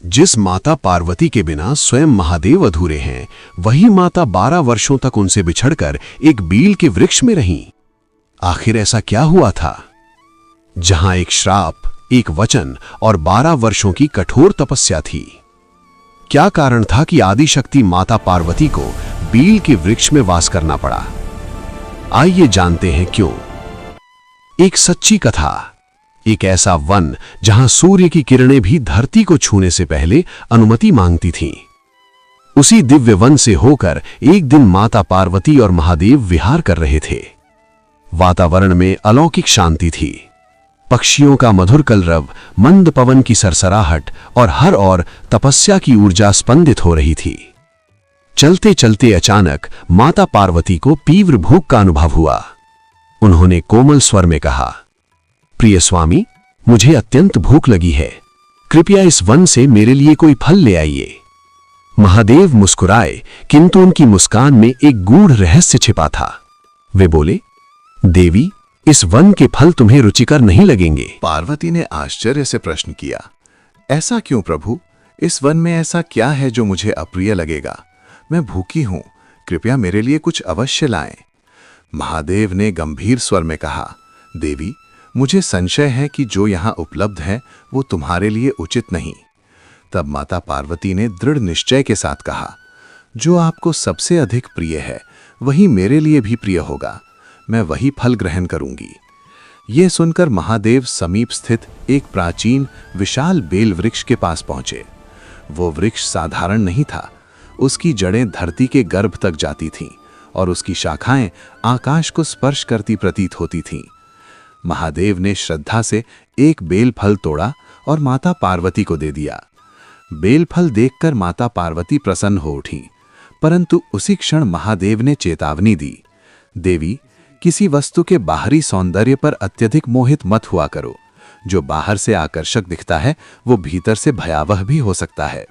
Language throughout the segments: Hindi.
जिस माता पार्वती के बिना स्वयं महादेव अधूरे हैं, वही माता 12 वर्षों तक उनसे बिछड़कर एक बील के वृक्ष में रहीं। आखिर ऐसा क्या हुआ था? जहां एक श्राप, एक वचन और 12 वर्षों की कठोर तपस्या थी। क्या कारण था कि आदिशक्ति माता पार्वती को बील के वृक्ष में वास करना पड़ा? आइए जानते हैं क्यों। एक सच्ची कथा। एक ऐसा वन जहां सूर्य की किरणें भी धरती को छूने से पहले अनुमति मांगती थीं। उसी दिव्य वन से होकर एक दिन माता पार्वती और महादेव विहार कर रहे थे। वातावरण में अलौकिक शांति थी। पक्षियों का मधुर कलरव, मंद पवन की सरसराहट और हर ओर तपस्या की ऊर्जा स्पंदित हो रही थी। चलते चलते अचानक माता पार्वती को तीव्र भूख का अनुभव हुआ। उन्होंने कोमल स्वर में कहा, प्रिय स्वामी, मुझे अत्यंत भूख लगी है। कृपया इस वन से मेरे लिए कोई फल ले आइए। महादेव मुस्कुराए, किंतु उनकी मुस्कान में एक गूढ़ रहस्य छिपा था। वे बोले, देवी, इस वन के फल तुम्हें रुचिकर नहीं लगेंगे। पार्वती ने आश्चर्य से प्रश्न किया, ऐसा क्यों प्रभु? इस वन में ऐसा क्या है जो मुझे अप्रिय लगेगा? मैं भूखी हूं, कृपया मेरे लिए कुछ अवश्य लाएं। महादेव ने गंभीर स्वर में कहा, देवी, मुझे संशय है कि जो यहां उपलब्ध है वो तुम्हारे लिए उचित नहीं। तब माता पार्वती ने दृढ़ निश्चय के साथ कहा, जो आपको सबसे अधिक प्रिय है वही मेरे लिए भी प्रिय होगा। मैं वही फल ग्रहण करूंगी। यह सुनकर महादेव समीप स्थित एक प्राचीन विशाल बेल वृक्ष के पास पहुंचे। वो वृक्ष साधारण नहीं था। उसकी जड़ें धरती के गर्भ तक जाती थीं और उसकी शाखाएं आकाश को स्पर्श करती प्रतीत होती थीं। महादेव ने श्रद्धा से एक बेल फल तोड़ा और माता पार्वती को दे दिया। बेल फल देखकर माता पार्वती प्रसन्न हो उठी, परंतु उसी क्षण महादेव ने चेतावनी दी, देवी, किसी वस्तु के बाहरी सौंदर्य पर अत्यधिक मोहित मत हुआ करो। जो बाहर से आकर्षक दिखता है वो भीतर से भयावह भी हो सकता है।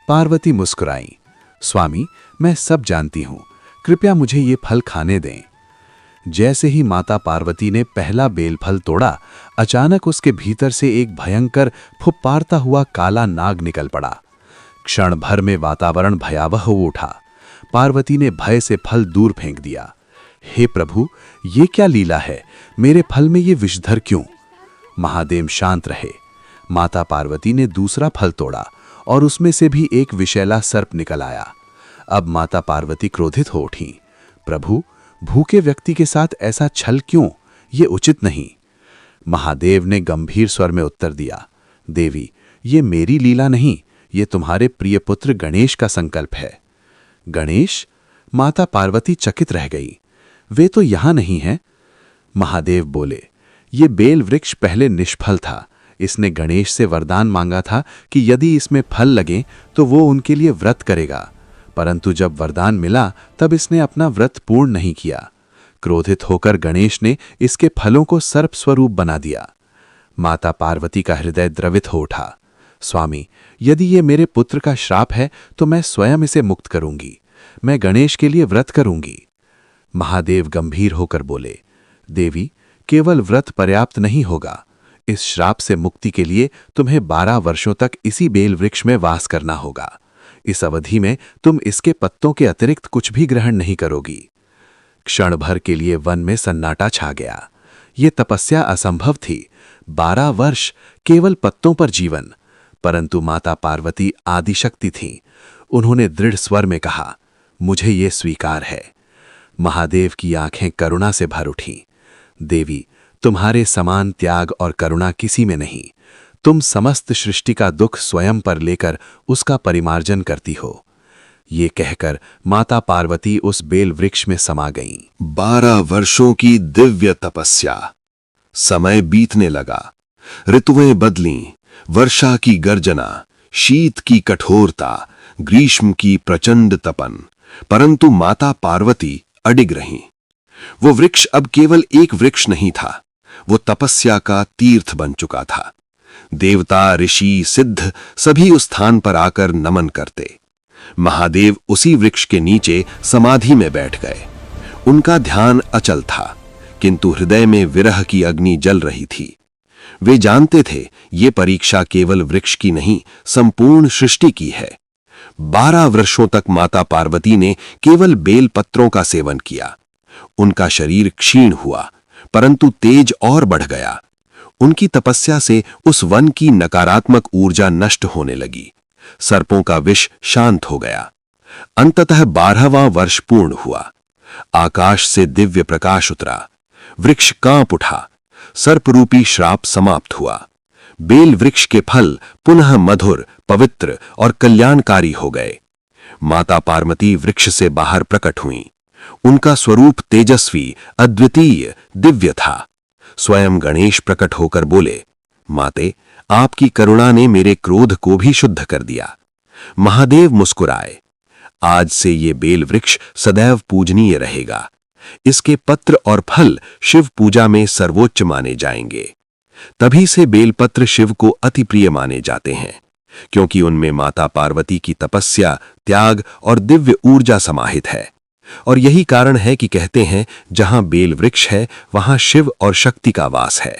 पार्वती मुस्कुराई, स्वामी, मैं सब जानती हूं, कृपया मुझे ये फल खाने दें। जैसे ही माता पार्वती ने पहला बेलफल तोड़ा, अचानक उसके भीतर से एक भयंकर फुप्पारता हुआ काला नाग निकल पड़ा। क्षण भर में वातावरण भयावह हो उठा। पार्वती ने भय से फल दूर फेंक दिया। हे प्रभु, ये क्या लीला है? मेरे फल में ये विषधर क्यों? महादेव शांत रहे। माता पार्वती ने दूसरा फल तोड़ा और उसमें से भी एक विषैला सर्प निकल आया। अब माता पार्वती क्रोधित हो उठी, प्रभु, भूखे व्यक्ति के साथ ऐसा छल क्यों? ये उचित नहीं। महादेव ने गंभीर स्वर में उत्तर दिया, देवी, ये मेरी लीला नहीं, ये तुम्हारे प्रिय पुत्र गणेश का संकल्प है। गणेश? माता पार्वती चकित रह गई। वे तो यहां नहीं हैं। महादेव बोले, ये बेल वृक्ष पहले निष्फल था। इसने गणेश से वरदान मांगा था कि यदि इसमें फल लगे तो वो उनके लिए व्रत करेगा, परंतु जब वरदान मिला तब इसने अपना व्रत पूर्ण नहीं किया। क्रोधित होकर गणेश ने इसके फलों को सर्प स्वरूप बना दिया। माता पार्वती का हृदय द्रवित हो उठा। स्वामी, यदि ये मेरे पुत्र का श्राप है तो मैं स्वयं इसे मुक्त करूंगी। मैं गणेश के लिए व्रत करूंगी। महादेव गंभीर होकर बोले, देवी, केवल व्रत पर्याप्त नहीं होगा। इस श्राप से मुक्ति के लिए तुम्हें 12 वर्षों तक इसी बेल वृक्ष में वास करना होगा। इस अवधि में तुम इसके पत्तों के अतिरिक्त कुछ भी ग्रहण नहीं करोगी। क्षण भर के लिए वन में सन्नाटा छा गया। ये तपस्या असंभव थी। 12 वर्ष केवल पत्तों पर जीवन। परंतु माता पार्वती आदिशक्ति थीं। उन्होंने दृढ़ स्वर में कहा, मुझे ये स्वीकार है। महादेव की आंखें करुणा से भर उठीं। देवी, तुम्हारे समान त्याग और करुणा किसी में नहीं। तुम समस्त सृष्टि का दुख स्वयं पर लेकर उसका परिमार्जन करती हो। ये कहकर माता पार्वती उस बेल वृक्ष में समा गईं। 12 वर्षों की दिव्य तपस्या। समय बीतने लगा। ऋतुएं बदलीं। वर्षा की गर्जना, शीत की कठोरता, ग्रीष्म की प्रचंड तपन, परंतु माता पार्वती अडिग रहीं। वो वृक्ष अब केवल एक वृक्ष नहीं था, वो तपस्या का तीर्थ बन चुका था। देवता, ऋषि, सिद्ध सभी उस स्थान पर आकर नमन करते। महादेव उसी वृक्ष के नीचे समाधि में बैठ गए। उनका ध्यान अचल था, किंतु हृदय में विरह की अग्नि जल रही थी। वे जानते थे ये परीक्षा केवल वृक्ष की नहीं, संपूर्ण सृष्टि की है। 12 वर्षों तक माता पार्वती ने केवल बेल पत्रों का सेवन किया। उनका शरीर क्षीण हुआ, परंतु तेज और बढ़ गया। उनकी तपस्या से उस वन की नकारात्मक ऊर्जा नष्ट होने लगी। सर्पों का विष शांत हो गया। अंततः 12वां वर्ष पूर्ण हुआ। आकाश से दिव्य प्रकाश उतरा। वृक्ष कांप उठा। सर्परूपी श्राप समाप्त हुआ। बेल वृक्ष के फल पुनः मधुर, पवित्र और कल्याणकारी हो गए। माता पार्वती वृक्ष से बाहर प्रकट हुईं। उनका स्वरूप तेजस्वी, अद्वितीय, दिव्य था। स्वयं गणेश प्रकट होकर बोले, माते, आपकी करुणा ने मेरे क्रोध को भी शुद्ध कर दिया। महादेव मुस्कुराए। आज से ये बेल वृक्ष सदैव पूजनीय रहेगा। इसके पत्र और फल शिव पूजा में सर्वोच्च माने जाएंगे। तभी से बेलपत्र शिव को अति प्रिय माने जाते हैं, क्योंकि उनमें माता पार्वती की तपस्या, त्याग और दिव्य ऊर्जा समाहित है। और यही कारण है कि कहते हैं, जहां बेल वृक्ष है वहां शिव और शक्ति का वास है।